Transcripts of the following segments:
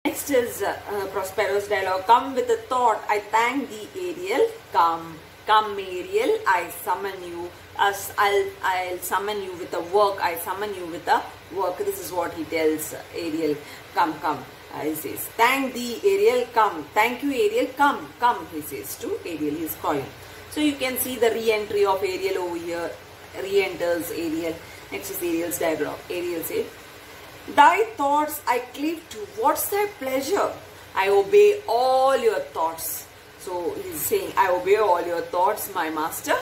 Next is Prospero's dialogue. Come with a thought, I thank thee, Ariel. Come, come, Ariel, I summon you. As I'll summon you with a work. I summon you with a work. This is what he tells Ariel. Come, come. He says, thank thee, Ariel. Come. Thank you, Ariel. Come, come. He says to Ariel. He is calling. So you can see the re-entry of Ariel over here. Re-enters Ariel. Next is Ariel's dialogue. Ariel says, thy thoughts I cleave to. What's thy pleasure? I obey all your thoughts. So he's saying, I obey all your thoughts, my master.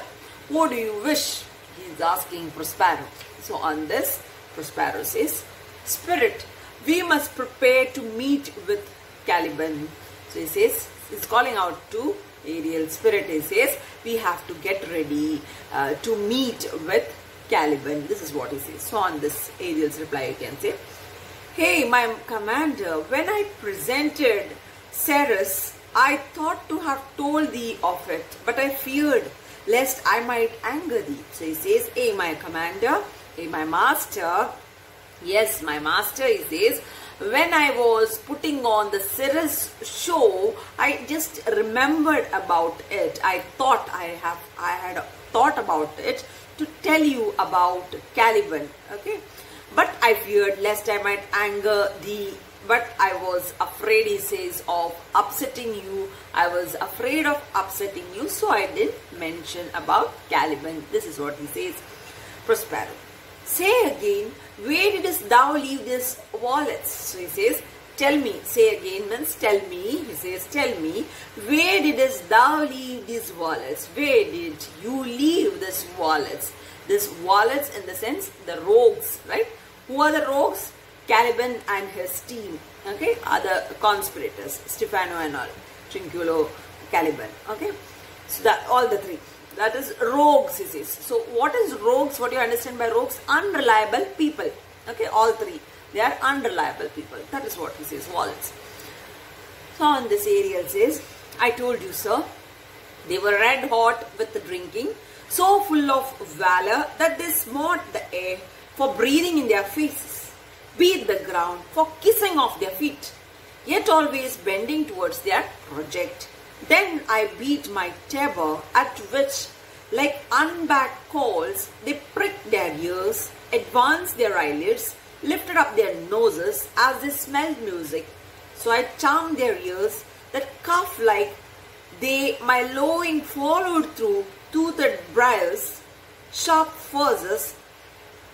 What do you wish? He's asking Prospero. So on this, Prospero says, Spirit, we must prepare to meet with Caliban. So he says, he's calling out to Ariel. Spirit, he says, we have to get ready to meet with Caliban. This is what he says. So on this, Ariel's reply, you can say, hey, my commander, when I presented Ceres, I thought to have told thee of it, but I feared lest I might anger thee. So he says, hey, my commander, hey, my master, yes, my master, he says, when I was putting on the Ceres show, I just remembered about it. I had thought about it to tell you about Caliban, okay? But I feared lest I might anger thee. But I was afraid, he says, of upsetting you. I was afraid of upsetting you, so I didn't mention about Caliban. This is what he says. Prospero, say again, where didst thou leave these wallets? So he says, tell me. Say again means tell me. He says, tell me, where didst thou leave these wallets? Where did you leave these wallets? These wallets in the sense, the rogues, right? Who are the rogues? Caliban and his team, okay, are the conspirators, Stefano and all, Trinculo, Caliban, okay. So that all the three, that is rogues, he says. So what is rogues? What do you understand by rogues? Unreliable people, okay, all three, they are unreliable people. That is what he says, wallets. So on this, Ariel says, I told you, sir, they were red hot with the drinking, so full of valor that they smote the air for breathing in their faces, beat the ground for kissing off their feet, yet always bending towards their project. Then I beat my tabor, at which, like unbacked coals, they pricked their ears, advanced their eyelids, lifted up their noses as they smelled music. So I charmed their ears, that cough like they my lowing followed through toothed briars, sharp furzes,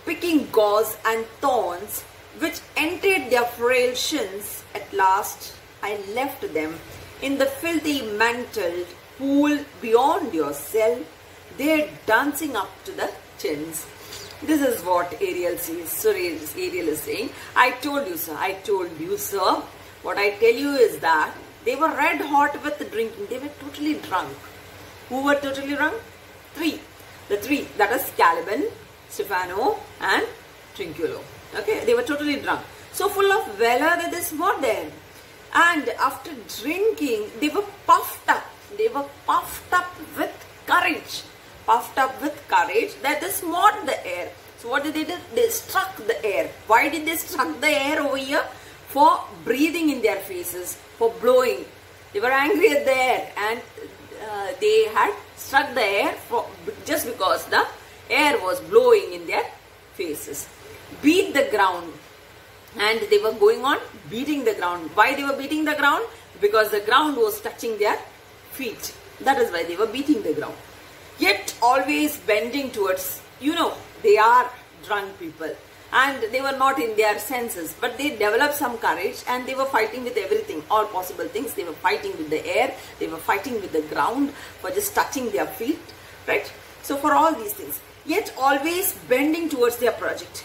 picking gauze and thorns, which entered their frail shins. At last I left them in the filthy mantled pool beyond your cell, there dancing up to the chins. This is what Ariel says. So Ariel is saying, I told you, sir. I told you, sir. What I tell you is that they were red hot with the drinking. They were totally drunk. Who were totally drunk? Three. The three. That is Caliban, Stefano and Trinculo. Okay, they were totally drunk. So full of valor that they smote them. And after drinking, they were puffed up. They were puffed up with courage. Puffed up with courage that they smote the air. So what did they do? They struck the air. Why did they struck the air over here? For breathing in their faces, for blowing. They were angry at the air and they had struck the air just because the air was blowing in their faces. Beat the ground, and they were going on beating the ground. Why they were beating the ground? Because the ground was touching their feet. That is why they were beating the ground. Yet always bending towards, they are drunk people and they were not in their senses, but they developed some courage and they were fighting with everything, all possible things. They were fighting with the air, they were fighting with the ground for just touching their feet, right? So for all these things, yet always bending towards their project.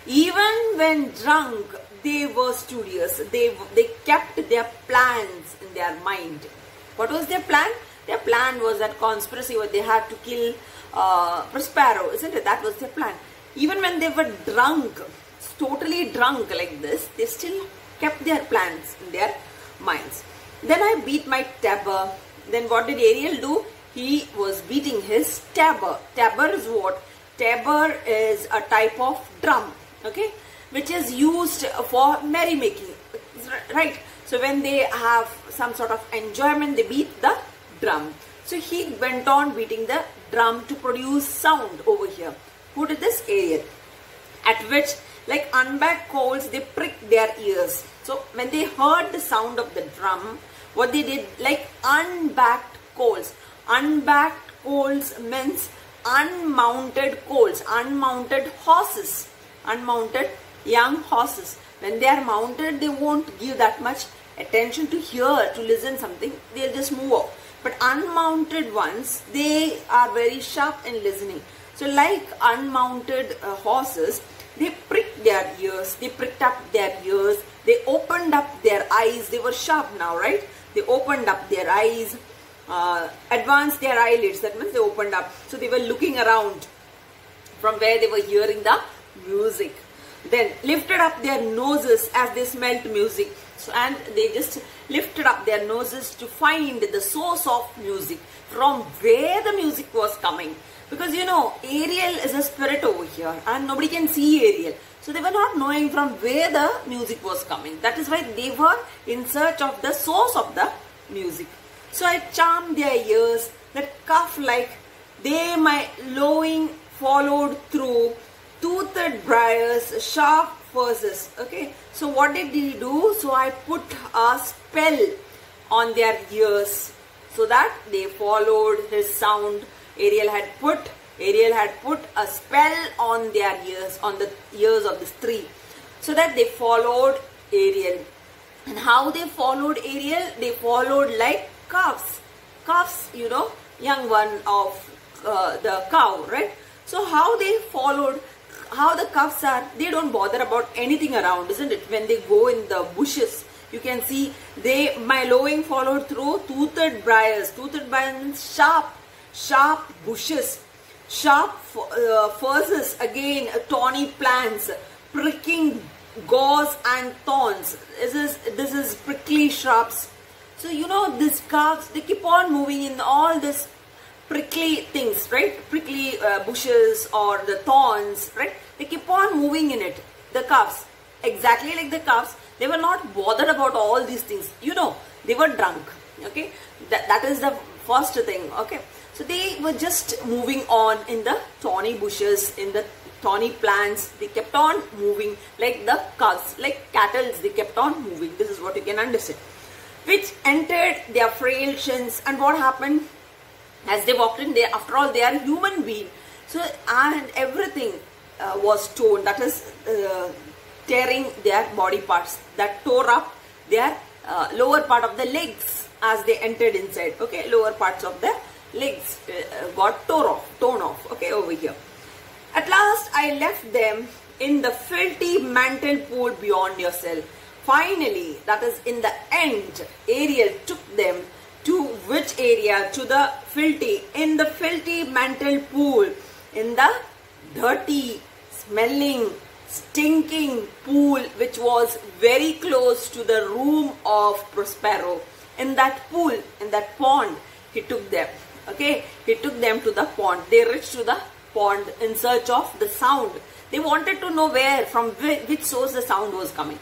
Even when drunk, they were studious. They kept their plans in their mind. What was their plan? Their plan was that conspiracy where they had to kill Prospero, isn't it? That was their plan. Even when they were drunk, totally drunk like this, they still kept their plans in their minds. Then I beat my tabor. Then what did Ariel do? He was beating his tabor. Tabor is what? Tabor is a type of drum, okay, which is used for merrymaking, right? So when they have some sort of enjoyment, they beat the drum. So he went on beating the drum to produce sound over here. Who did this? Ariel. At which, like unbacked coals, they pricked their ears. So when they heard the sound of the drum, what they did, like unbacked coals. Unbacked coals means unmounted coals, unmounted horses, unmounted young horses. When they are mounted, they won't give that much attention to hear, to listen something. They'll just move off. But unmounted ones, they are very sharp in listening. So like unmounted horses, they pricked their ears, they pricked up their ears, they opened up their eyes. They were sharp now, right? They opened up their eyes, advanced their eyelids. That means they opened up. So they were looking around from where they were hearing the music. Then lifted up their noses as they smelt music. So, and they just lifted up their noses to find the source of music, from where the music was coming. Because you know, Ariel is a spirit over here and nobody can see Ariel. So they were not knowing from where the music was coming. That is why they were in search of the source of the music. So I charmed their ears, that cough like they my lowing followed through, toothed briars, sharp furzes. Okay, so what did he do? So I put a spell on their ears so that they followed his sound. Ariel had put a spell on their ears, on the ears of this tree, so that they followed Ariel. And how they followed Ariel? They followed like calves. Calves, you know, young one of the cow, right? So how they followed, how the calves are, they don't bother about anything around, isn't it? When they go in the bushes, you can see my lowing followed through toothed briars. Toothed briars means sharp bushes, sharp furzes, again thorny plants, pricking gauze and thorns. This is prickly shrubs. So you know, these calves, they keep on moving in all this prickly things, right? Prickly bushes or the thorns, right? They keep on moving in it. The calves, exactly like the calves, they were not bothered about all these things. You know, they were drunk. Okay, that is the first thing. Okay, so they were just moving on in the thorny bushes, in the thorny plants. They kept on moving like the calves, like cattle. They kept on moving. This is what you can understand. Which entered their frail shins, and what happened as they walked in? After all, they are human beings. So and everything was torn. That is tearing their body parts. That tore up their lower part of the legs as they entered inside. Okay, lower parts of the legs got torn off. Okay, over here. At last, I left them in the filthy mantle pool beyond your cell. Finally, that is in the end, Ariel took them to which area? To the in the filthy mantle pool, in the dirty, smelling, stinking pool, which was very close to the room of Prospero. In that pool, in that pond, he took them. Okay, he took them to the pond. They reached to the pond in search of the sound. They wanted to know where, from which source the sound was coming.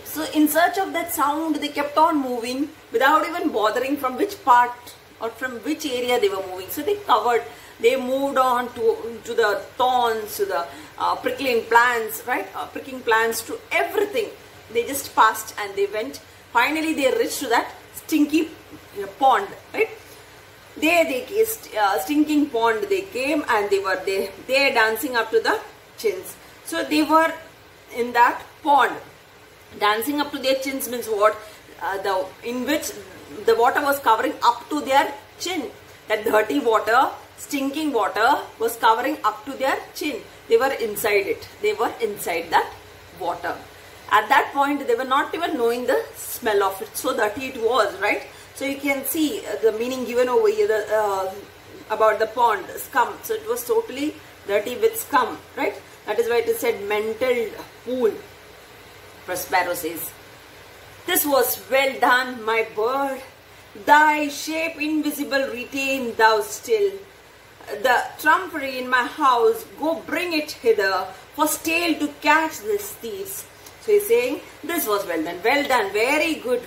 So in search of that sound, they kept on moving without even bothering from which part or from which area they were moving. So they moved on to the thorns, to the prickling plants, right? Pricking plants, to everything. They just passed and they went. Finally, they reached to that stinky pond, right? Stinking pond, they came and they were there dancing up to the chins. So they were in that pond. Dancing up to their chins means what? In which the water was covering up to their chin. That dirty water, stinking water was covering up to their chin. They were inside it. They were inside that water. At that point, they were not even knowing the smell of it. So dirty it was, right? So you can see the meaning given over here about the pond, scum. So it was totally dirty with scum, right? That is why it is said mantled pool. Prospero says, "This was well done, my bird. Thy shape invisible retain thou still. The trumpery in my house, go bring it hither, for stale to catch these thieves." So he's saying, this was well done, very good.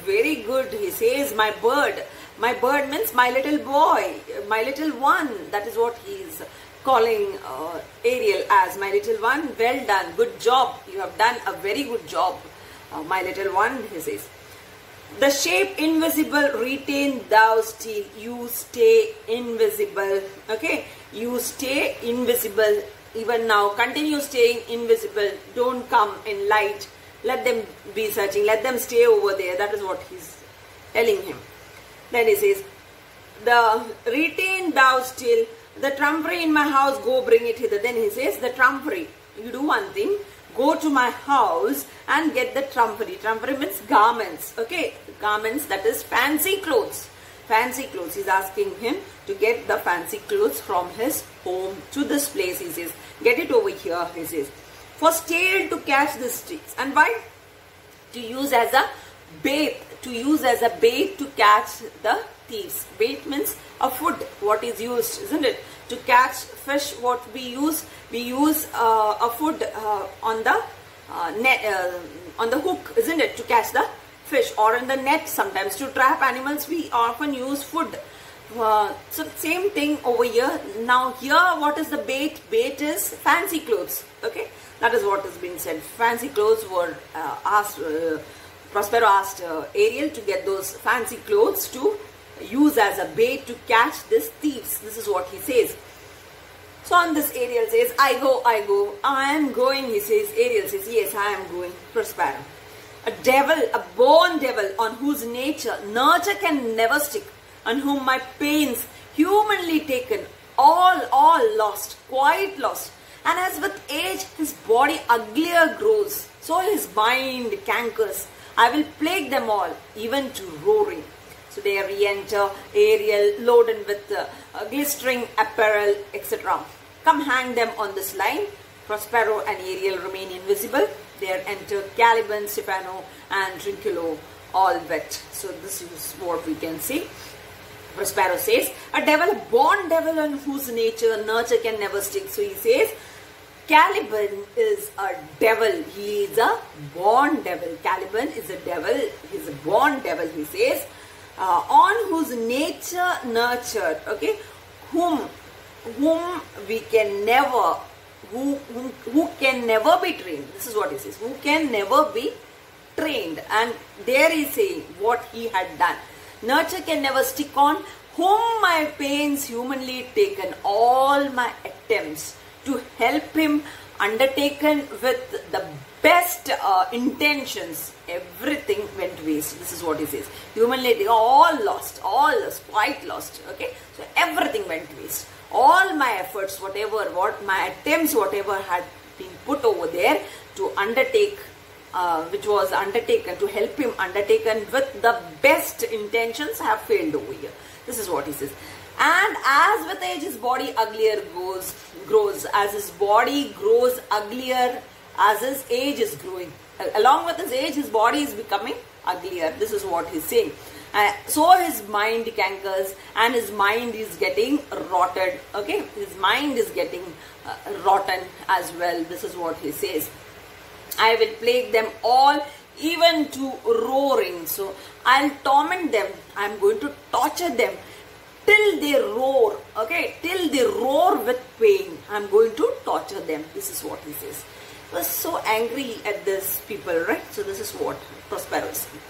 He says, my bird means my little boy, my little one. That is what he's calling Ariel as, my little one. Well done, good job. You have done a very good job, my little one, he says. The shape invisible, retain thou still. You stay invisible. Okay, you stay invisible. Even now, continue staying invisible. Don't come in light. Let them be searching. Let them stay over there. That is what he's telling him. Then he says, the retain thou still. The trumpery in my house, go bring it hither. Then he says, the trumpery. You do one thing. Go to my house and get the trumpery. Trumpery means garments. Okay, garments, that is fancy clothes. Fancy clothes. He's asking him to get the fancy clothes from his home to this place. He says, get it over here. He says, for stale to catch the streaks. And why? To use as a bait. To use as a bait to catch the thieves. Bait means a food. What is used, isn't it? To catch fish, what we use a food on the net, on the hook, isn't it? To catch the fish, or in the net sometimes. To trap animals, we often use food. So same thing over here. Now here, what is the bait? Bait is fancy clothes. Okay, that is what is being said. Fancy clothes were asked. Prospero asked Ariel to get those fancy clothes to use as a bait to catch these thieves. This is what he says. So on this, Ariel says, I go, I am going, he says. Ariel says, yes, I am going. Prospero. A devil, a born devil, on whose nurture can never stick, on whom my pains, humanly taken, all lost, quite lost. And as with age, his body uglier grows, so his mind cankers. I will plague them all, even to roaring. So they re-enter Ariel, loaded with glistering apparel, etc. Come hang them on this line. Prospero and Ariel remain invisible. There enter Caliban, Stefano, and Trinculo, all wet. So this is what we can see. Prospero says, a devil, a born devil, on whose nurture can never stick. So he says, Caliban is a devil. He is a born devil. Caliban is a devil. He is a born devil, he says. On whose nature nurtured, okay, whom we can never, who can never be trained. This is what he says. Who can never be trained. And there he is saying what he had done. Nurture can never stick on, whom my pains humanly taken, all my attempts to help him undertaken with the best intentions, everything went waste. This is what he says. Humanly, all lost, quite lost. Okay, so everything went waste. All my efforts, what my attempts, whatever had been put over there to undertake, which was undertaken to help him undertaken with the best intentions, have failed over here. This is what he says. And as with age, his body uglier grows. As his body grows uglier, as his age is growing. Along with his age, his body is becoming uglier. This is what he's saying. So his mind cankers, and his mind is getting rotted. Okay, his mind is getting rotten as well. This is what he says. I will plague them all, even to roaring. So I'll torment them. I'm going to torture them till they roar. Okay, till they roar with pain. I'm going to torture them. This is what he says. He was so angry at this people, right? So this is what Prospero is saying.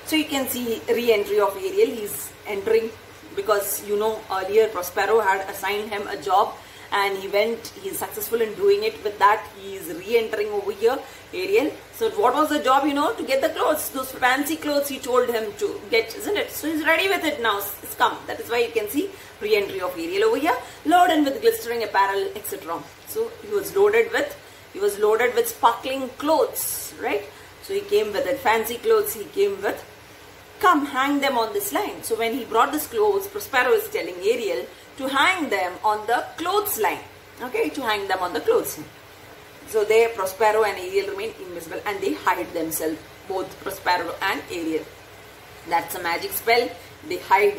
So you can see re-entry of Ariel. He's entering because, you know, earlier Prospero had assigned him a job and he's successful in doing it. With that, he is re-entering over here, Ariel. So what was the job, you know? To get the clothes, those fancy clothes he told him to get, isn't it? So he's ready with it now. It's come. That is why you can see re-entry of Ariel over here. Loaded with glistering apparel, etc. So he was loaded with sparkling clothes, right? So he came with it. Fancy clothes he came with. Come, hang them on this line. So when he brought this clothes, Prospero is telling Ariel to hang them on the clothes line. Okay, to hang them on the clothes line. So there Prospero and Ariel remain invisible and they hide themselves, both Prospero and Ariel. That's a magic spell. They hide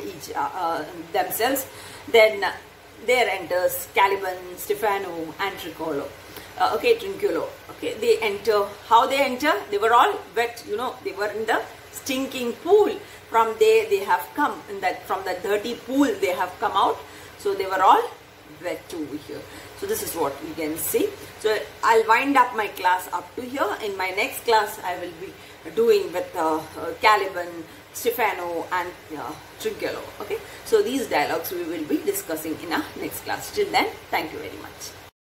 themselves. Then there enters Caliban, Stefano and Trinculo. Okay, Trinculo. Okay, they enter. How they enter? They were all wet. You know, they were in the stinking pool. From there, they have come. From that dirty pool, they have come out. So they were all wet over here. So this is what we can see. So I'll wind up my class up to here. In my next class, I will be doing with Caliban, Stefano, and Trinculo. Okay. So these dialogues we will be discussing in our next class. Till then, thank you very much.